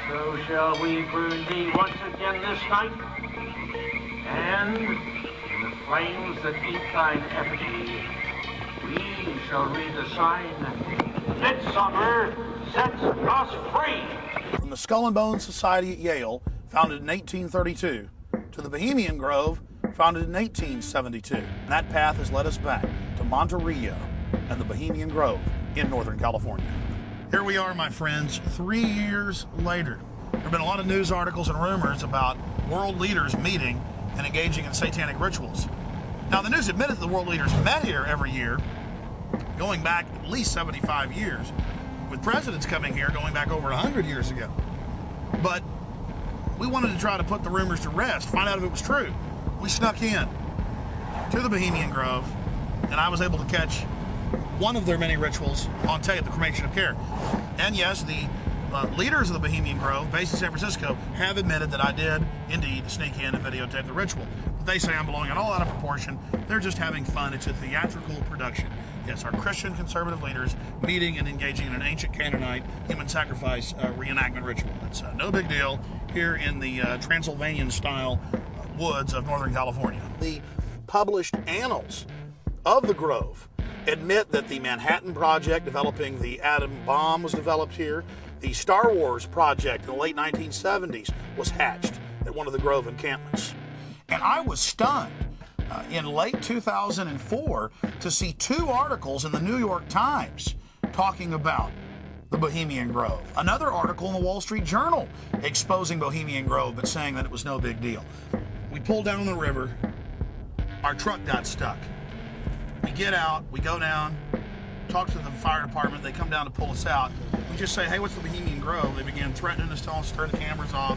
So shall we burn thee once again this night, and in the flames that eat thine effigy, we shall read the sign, Midsummer sets us free. From the Skull and Bones Society at Yale, founded in 1832, to the Bohemian Grove, founded in 1872. And that path has led us back to Monterey and the Bohemian Grove in Northern California. Here we are, my friends, 3 years later. There have been a lot of news articles and rumors about world leaders meeting and engaging in satanic rituals. Now, the news admitted that the world leaders met here every year, going back at least 75 years, with presidents coming here going back over 100 years ago. But we wanted to try to put the rumors to rest, find out if it was true. We snuck in to the Bohemian Grove, and I was able to catch one of their many rituals on tape, the cremation of care. And yes, the leaders of the Bohemian Grove, based in San Francisco, have admitted that I did indeed sneak in and videotape the ritual. But they say I'm blowing it all out of proportion. They're just having fun. It's a theatrical production. Yes, our Christian conservative leaders meeting and engaging in an ancient Canaanite human sacrifice reenactment ritual. It's no big deal here in the Transylvanian-style woods of Northern California. The published annals of the Grove admit that the Manhattan Project developing the atom bomb was developed here. The Star Wars project in the late 1970s was hatched at one of the Grove encampments. And I was stunned in late 2004 to see 2 articles in the New York Times talking about the Bohemian Grove. Another article in the Wall Street Journal exposing Bohemian Grove but saying that it was no big deal. We pulled down on the river. Our truck got stuck. We get out, we go down, talk to the fire department, they come down to pull us out. We just say, hey, what's the Bohemian Grove? They began threatening us, telling us to turn the cameras off.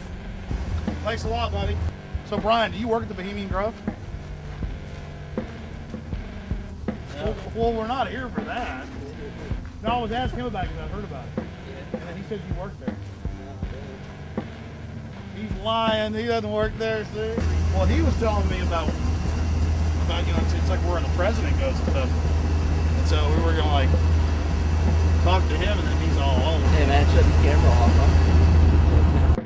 Thanks a lot, buddy. So, Brian, do you work at the Bohemian Grove? Yeah. Well, we're not here for that. No, I was asking him about it because I heard about it. And then he said you work there. He's lying, he doesn't work there, see? Well, he was telling me about you know, it's like where the president goes and stuff. And so we were gonna like talk to him, and then he's all over. Hey man, shut the camera off, huh?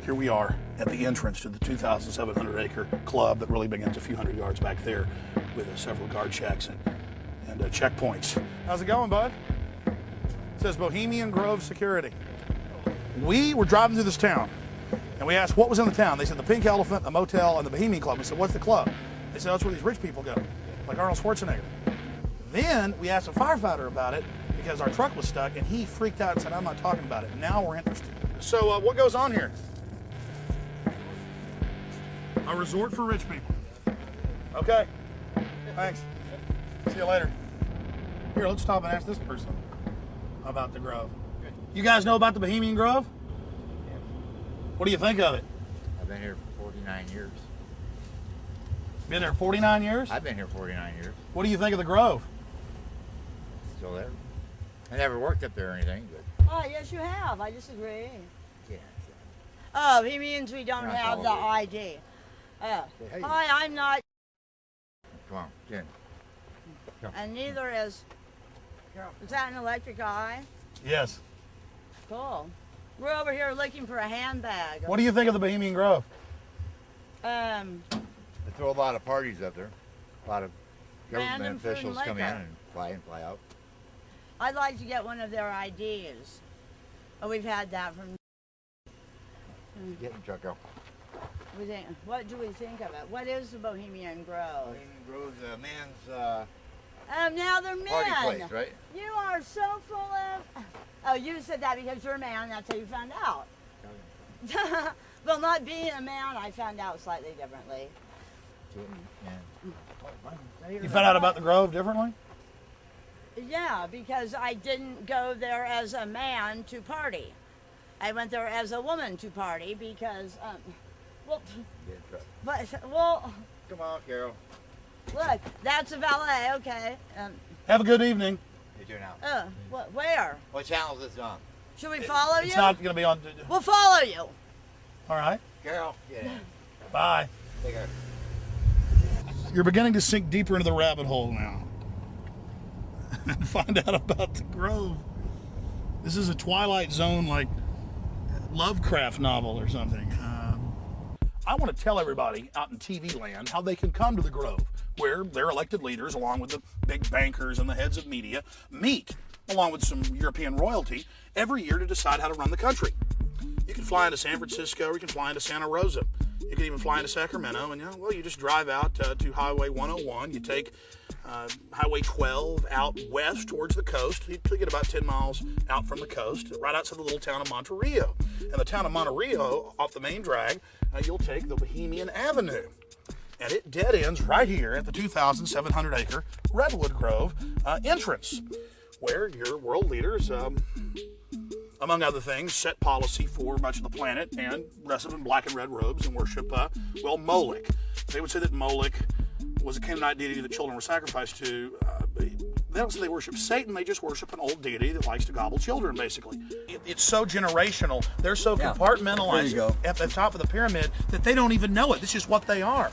Here we are at the entrance to the 2,700 acre club that really begins a few hundred yards back there with several guard checks and checkpoints. How's it going, bud? It says Bohemian Grove Security. We were driving through this town, and we asked what was in the town. They said the Pink Elephant, a motel, and the Bohemian Club. We said, what's the club? They said, that's where these rich people go, like Arnold Schwarzenegger. Then we asked a firefighter about it because our truck was stuck, and he freaked out and said, I'm not talking about it. Now we're interested. So what goes on here? A resort for rich people. Okay, thanks. See you later. Here, let's stop and ask this person about the Grove. You guys know about the Bohemian Grove? Yeah. What do you think of it? I've been here for 49 years. Been there 49 years? I've been here 49 years. What do you think of the Grove? Still there. I never worked up there or anything, but... Oh, yes, you have. I disagree. Yeah. Oh, he means we don't Not have the all ID. Oh. Hey. Hi, I'm not. Come on, Jen. Come. And neither is. Is that an electric eye? Yes. Cool. We're over here looking for a handbag. What do you think of the Bohemian Grove? They throw a lot of parties up there. A lot of government Random food and officials come in liquor. and fly out. I'd like to get one of their IDs. Oh, we've had that from. Get in the truck, go. What do we think of it? What is the Bohemian Grove? Bohemian Grove's a man's Now they're men. party place, right? You are so full of. Oh, you said that because you're a man. That's how you found out. Well, not being a man, I found out slightly differently. Yeah. You found out about the Grove differently? Yeah, because I didn't go there as a man to party. I went there as a woman to party because, well, Come on, Carol. look, that's a valet, okay. Have a good evening. You do now. Where? What channel is this on? Should we follow you? It's not going to be on. We'll follow you. All right. Carol, get in. Bye. Take care. You're beginning to sink deeper into the rabbit hole now and find out about the Grove. This is a Twilight Zone, like, Lovecraft novel or something. I want to tell everybody out in TV land how they can come to the Grove, where their elected leaders, along with the big bankers and the heads of media, meet, along with some European royalty, every year to decide how to run the country. You can fly into San Francisco, or you can fly into Santa Rosa. You can even fly into Sacramento, and you just drive out to Highway 101. You take Highway 12 out west towards the coast. You get about 10 miles out from the coast, right outside the little town of Monterrio. And the town of Monterrio, off the main drag, you'll take the Bohemian Avenue. And it dead ends right here at the 2,700-acre Redwood Grove entrance, where your world leaders, among other things, set policy for much of the planet and dress up in black and red robes and worship, Moloch. They would say that Moloch was a Canaanite deity that children were sacrificed to. They don't say they worship Satan, they just worship an old deity that likes to gobble children, basically. It's so generational, they're so compartmentalized at the top of the pyramid that they don't even know it. This is what they are.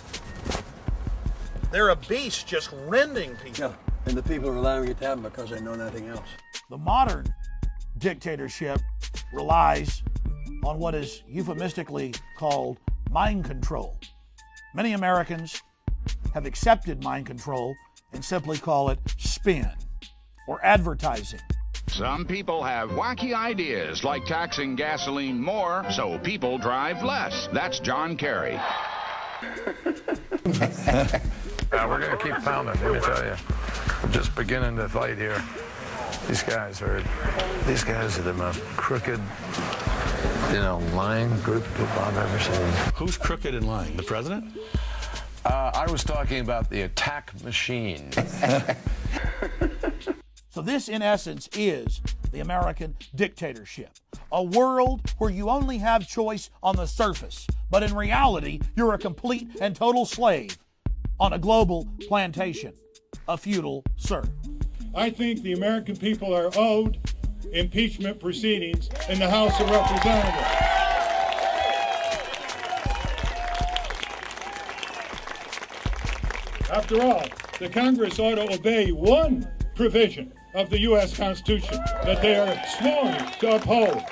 They're a beast just rending people. Yeah, and the people are allowing it to happen because they know nothing else. The modern dictatorship relies on what is euphemistically called mind control. Many Americans have accepted mind control and simply call it spin or advertising. Some people have wacky ideas like taxing gasoline more so people drive less. That's John Kerry. We're going to keep pounding, let me tell you. We're just beginning to fight here. These guys are the most crooked, lying group of people I've ever seen. Who's crooked and lying? The president? I was talking about the attack machine. So this, in essence, is the American dictatorship. A world where you only have choice on the surface, but in reality, you're a complete and total slave on a global plantation, a feudal serf. I think the American people are owed impeachment proceedings in the House of Representatives. After all, the Congress ought to obey one provision of the U.S. Constitution that they are sworn to uphold.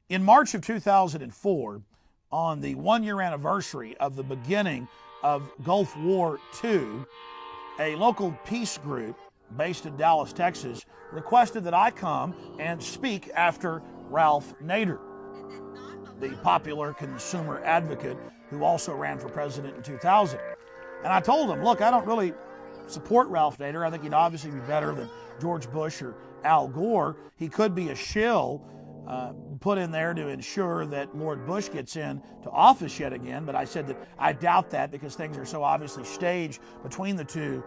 In March of 2004, on the one-year anniversary of the beginning of Gulf War II, a local peace group based in Dallas, Texas, requested that I come and speak after Ralph Nader, the popular consumer advocate who also ran for president in 2000. And I told him, look, I don't really support Ralph Nader. I think he'd obviously be better than George Bush or Al Gore. He could be a shill put in there to ensure that Lord Bush gets in to office yet again. But I said that I doubt that because things are so obviously staged between the two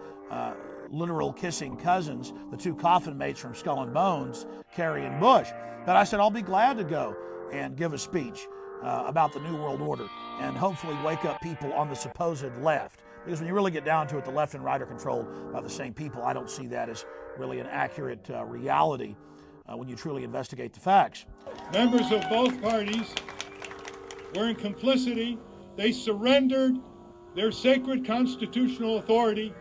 literal kissing cousins, the two coffin mates from Skull and Bones, Kerry and Bush. But I said I'll be glad to go and give a speech about the New World Order and hopefully wake up people on the supposed left. Because when you really get down to it, the left and right are controlled by the same people. I don't see that as really an accurate reality when you truly investigate the facts. Members of both parties were in complicity. They surrendered their sacred constitutional authority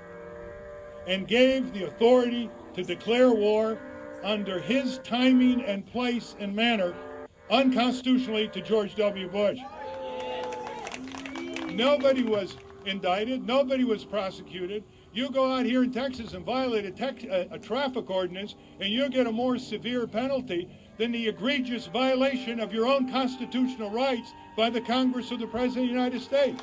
and gave the authority to declare war under his timing and place and manner unconstitutionally to George W. Bush. Nobody was indicted. Nobody was prosecuted. You go out here in Texas and violate a traffic ordinance, and you'll get a more severe penalty than the egregious violation of your own constitutional rights by the Congress of the President of the United States.